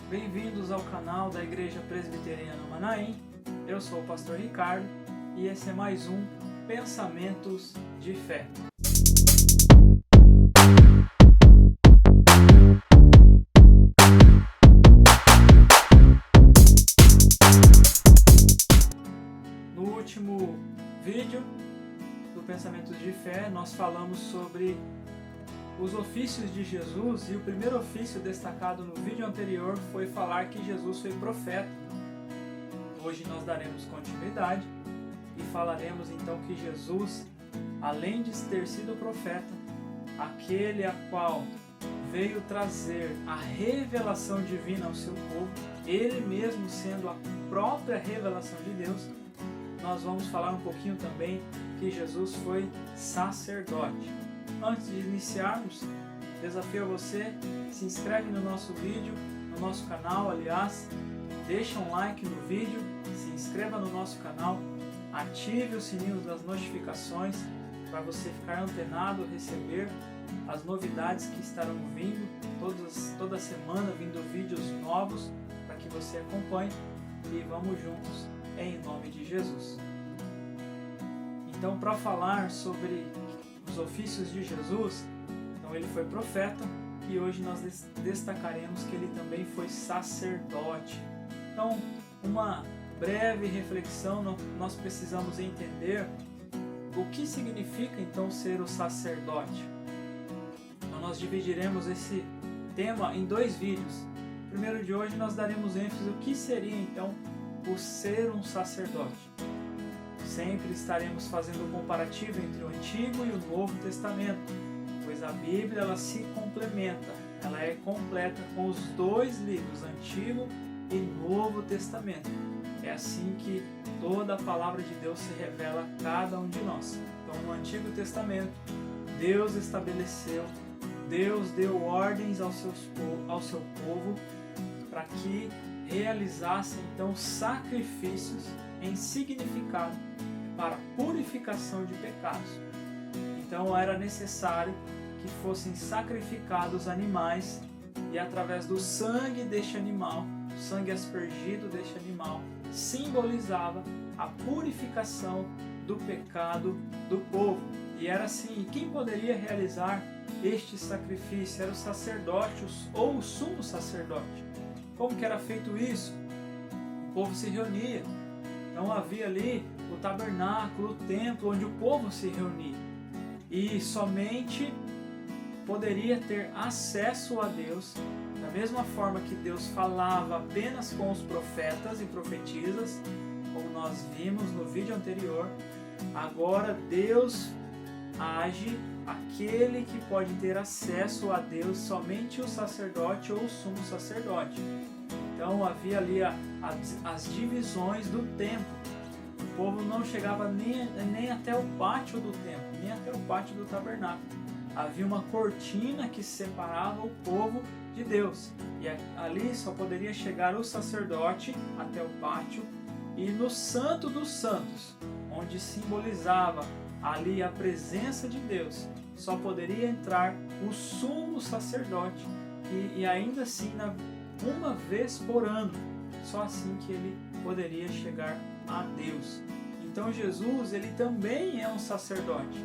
Bem-vindos ao canal da Igreja Presbiteriana Manaim. Eu sou o pastor Ricardo e esse é mais um Pensamentos de Fé. No último vídeo do Pensamentos de Fé, nós falamos sobre os ofícios de Jesus, e o primeiro ofício destacado no vídeo anterior foi falar que Jesus foi profeta. Hoje nós daremos continuidade e falaremos então que Jesus, além de ter sido profeta, aquele a qual veio trazer a revelação divina ao seu povo, ele mesmo sendo a própria revelação de Deus, nós vamos falar um pouquinho também que Jesus foi sacerdote. Antes de iniciarmos, desafio a você, se inscreve no nosso vídeo, no nosso canal, aliás, deixa um like no vídeo, se inscreva no nosso canal, ative o sininho das notificações para você ficar antenado, receber as novidades que estarão vindo, toda semana vindo vídeos novos para que você acompanhe e vamos juntos em nome de Jesus. Então, para falar sobre os ofícios de Jesus, então ele foi profeta e hoje nós destacaremos que ele também foi sacerdote. Então, uma breve reflexão, nós precisamos entender o que significa então ser o sacerdote. Então, nós dividiremos esse tema em dois vídeos. No primeiro de hoje nós daremos ênfase ao que seria então o ser um sacerdote. Sempre estaremos fazendo um comparativo entre o Antigo e o Novo Testamento, pois a Bíblia ela se complementa, ela é completa com os dois livros, Antigo e Novo Testamento. É assim que toda a palavra de Deus se revela a cada um de nós. Então, no Antigo Testamento, Deus estabeleceu, Deus deu ordens ao seu povo para que realizasse então sacrifícios em significado para purificação de pecados. Então era necessário que fossem sacrificados animais e através do sangue deste animal, o sangue aspergido deste animal, simbolizava a purificação do pecado do povo. E era assim, e quem poderia realizar este sacrifício? Era o sacerdote ou o sumo sacerdote. Como que era feito isso? O povo se reunia. Então havia ali o tabernáculo, o templo onde o povo se reunia. E somente poderia ter acesso a Deus da mesma forma que Deus falava apenas com os profetas e profetisas, como nós vimos no vídeo anterior. Agora Deus age, aquele que pode ter acesso a Deus, somente o sacerdote ou o sumo sacerdote. Então havia ali as divisões do templo. O povo não chegava nem até o pátio do templo, nem até o pátio do tabernáculo. Havia uma cortina que separava o povo de Deus. E ali só poderia chegar o sacerdote até o pátio. E no Santo dos Santos, onde simbolizava ali a presença de Deus, só poderia entrar o sumo sacerdote. E ainda assim, uma vez por ano, só assim que ele poderia chegar a Deus. Então Jesus, ele também é um sacerdote,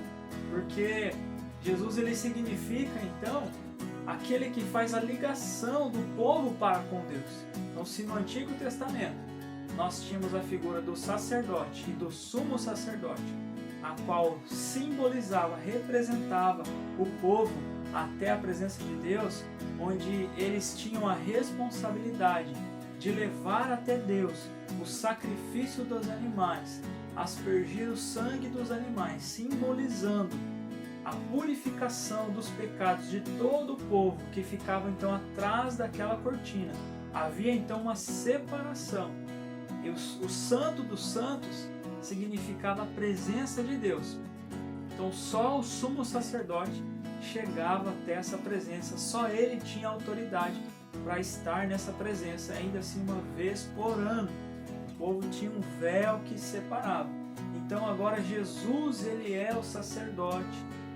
porque Jesus ele significa então aquele que faz a ligação do povo para com Deus. Então, se no Antigo Testamento nós tínhamos a figura do sacerdote e do sumo sacerdote, a qual simbolizava, representava o povo até a presença de Deus, onde eles tinham a responsabilidade de levar até Deus o sacrifício dos animais, aspergir o sangue dos animais, simbolizando a purificação dos pecados de todo o povo que ficava então atrás daquela cortina. Havia então uma separação. E o Santo dos Santos significava a presença de Deus. Então só o sumo sacerdote chegava até essa presença, só ele tinha autoridade para estar nessa presença, ainda assim uma vez por ano. O povo tinha um véu que separava. Então agora Jesus, ele é o sacerdote,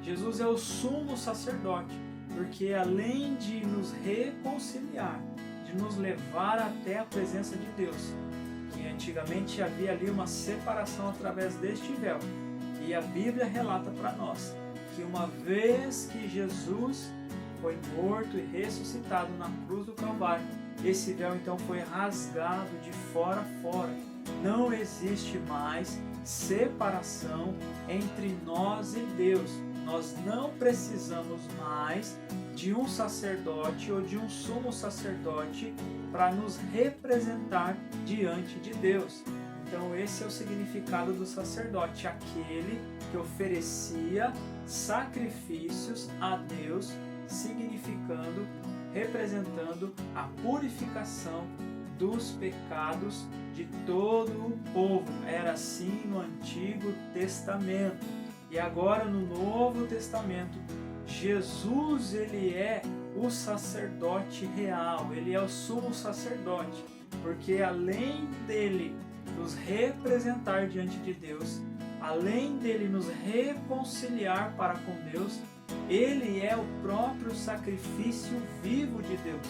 Jesus é o sumo sacerdote, porque além de nos reconciliar, de de nos levar até a presença de Deus, que antigamente havia ali uma separação através deste véu. E a Bíblia relata para nós que uma vez que Jesus foi morto e ressuscitado na cruz do Calvário, esse véu então foi rasgado de fora a fora. Não existe mais separação entre nós e Deus. Nós não precisamos mais de um sacerdote ou de um sumo sacerdote para nos representar diante de Deus. Então esse é o significado do sacerdote, aquele que oferecia sacrifícios a Deus, significando, representando a purificação dos pecados de todo o povo. Era assim no Antigo Testamento. E agora no Novo Testamento, Jesus, ele é o sacerdote real, ele é o sumo sacerdote, porque além dele nos representar diante de Deus, além dele nos reconciliar para com Deus, ele é o próprio sacrifício vivo de Deus.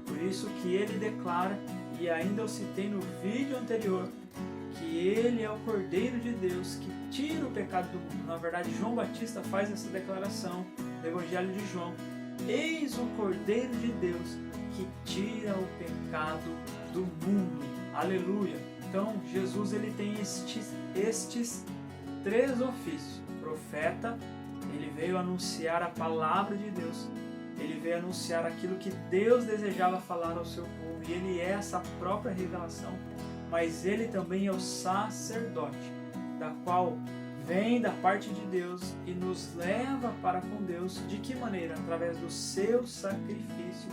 Por isso que ele declara, e ainda eu citei no vídeo anterior, que ele é o Cordeiro de Deus que tira o pecado do mundo. Na verdade, João Batista faz essa declaração no Evangelho de João: eis o Cordeiro de Deus que tira o pecado do mundo. Aleluia! Então, Jesus, ele tem estes três ofícios. Profeta, ele veio anunciar a palavra de Deus, ele veio anunciar aquilo que Deus desejava falar ao seu povo, e ele é essa própria revelação. Mas ele também é o sacerdote, da qual vem da parte de Deus e nos leva para com Deus. De que maneira? Através do seu sacrifício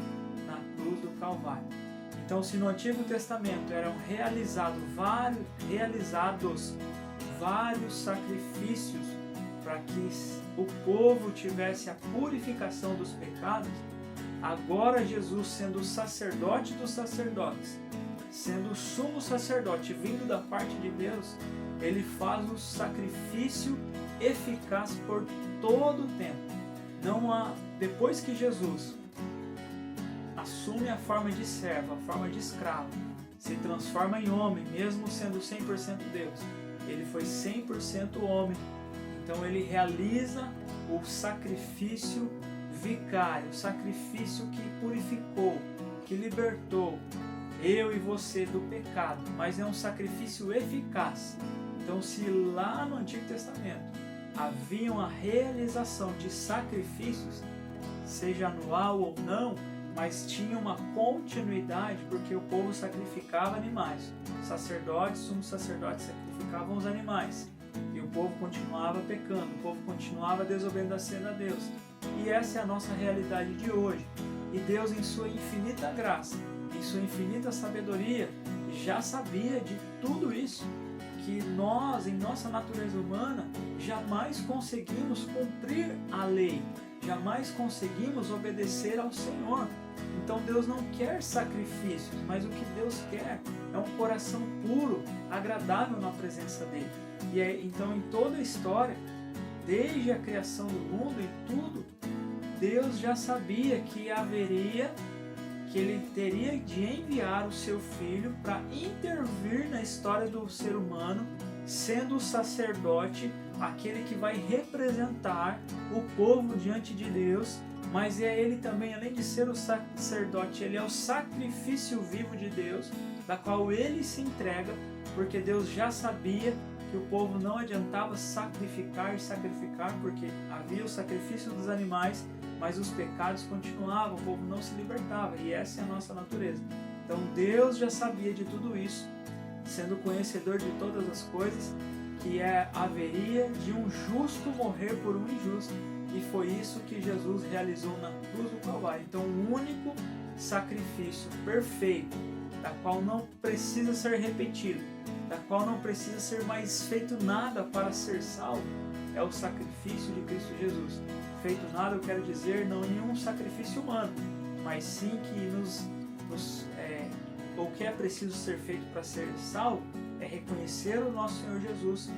na cruz do Calvário. Então, se no Antigo Testamento eram realizados vários sacrifícios para que o povo tivesse a purificação dos pecados, agora Jesus, sendo o sacerdote dos sacerdotes, sendo o sumo sacerdote vindo da parte de Deus, ele faz o sacrifício eficaz por todo o tempo. Não há, depois que Jesus assume a forma de servo, a forma de escravo, se transforma em homem, mesmo sendo 100% Deus, ele foi 100% homem. Então ele realiza o sacrifício vicário, o sacrifício que purificou, que libertou eu e você do pecado, mas é um sacrifício eficaz. Então, se lá no Antigo Testamento havia uma realização de sacrifícios, seja anual ou não, mas tinha uma continuidade, porque o povo sacrificava animais, sacerdotes, sumos sacerdotes sacrificavam os animais, e o povo continuava pecando, o povo continuava desobedecendo a Deus. E essa é a nossa realidade de hoje. E Deus, em sua infinita graça, em sua infinita sabedoria, já sabia de tudo isso, que nós, em nossa natureza humana, jamais conseguimos cumprir a lei, jamais conseguimos obedecer ao Senhor. Então Deus não quer sacrifícios, mas o que Deus quer é um coração puro, agradável na presença dele. E então, em toda a história, desde a criação do mundo e tudo, Deus já sabia que ele teria de enviar o seu Filho para intervir na história do ser humano, sendo o sacerdote aquele que vai representar o povo diante de Deus. Mas é ele também, além de ser o sacerdote, ele é o sacrifício vivo de Deus, da qual ele se entrega, porque Deus já sabia que o povo não adiantava sacrificar, porque havia o sacrifício dos animais, mas os pecados continuavam, o povo não se libertava, e essa é a nossa natureza. Então Deus já sabia de tudo isso, sendo conhecedor de todas as coisas, que haveria de um justo morrer por um injusto, e foi isso que Jesus realizou na cruz do Calvário. Então o único sacrifício perfeito, da qual não precisa ser repetido, da qual não precisa ser mais feito nada para ser salvo, é o sacrifício de Cristo Jesus. Feito nada, eu quero dizer, não nenhum sacrifício humano, mas sim que o que é preciso ser feito para ser salvo é reconhecer o nosso Senhor Jesus,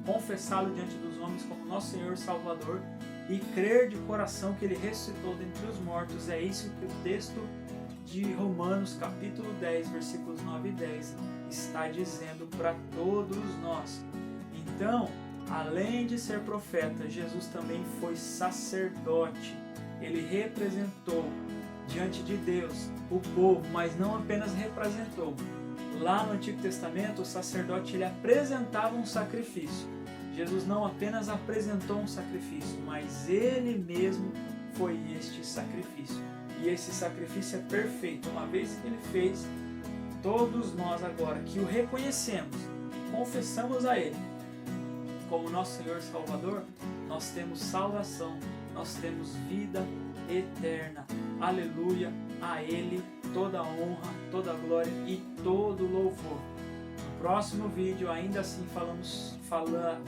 confessá-lo diante dos homens como nosso Senhor e Salvador e crer de coração que Ele ressuscitou dentre os mortos. É isso que o texto de Romanos Romanos capítulo 10, versículos 9 e 10, está dizendo para todos nós. Então, além de ser profeta, Jesus também foi sacerdote. Ele representou diante de Deus o povo, mas não apenas representou. Lá no Antigo Testamento, o sacerdote ele apresentava um sacrifício. Jesus não apenas apresentou um sacrifício, mas ele mesmo foi este sacrifício. E esse sacrifício é perfeito. Uma vez que ele fez, todos nós agora que o reconhecemos, confessamos a ele como nosso Senhor e Salvador, nós temos salvação, nós temos vida eterna. Aleluia, a ele toda a honra, toda a glória e todo o louvor. No próximo vídeo, ainda assim,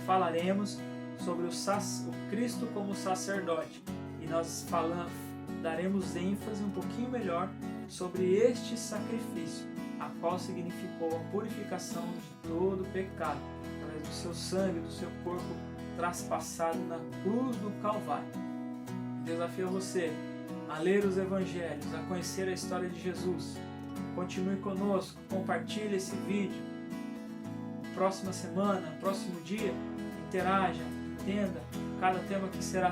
falaremos sobre o Cristo como sacerdote. E nós daremos ênfase um pouquinho melhor sobre este sacrifício, a qual significou a purificação de todo o pecado, através do seu sangue, do seu corpo traspassado na cruz do Calvário. Desafio você a ler os evangelhos, a conhecer a história de Jesus. Continue conosco, compartilhe esse vídeo. Próxima semana, próximo dia, interaja, entenda cada tema que será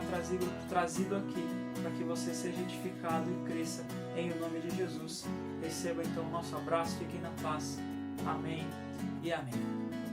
trazido aqui, para que você seja edificado e cresça em nome de Jesus. Receba então o nosso abraço, fiquem na paz. Amém e amém.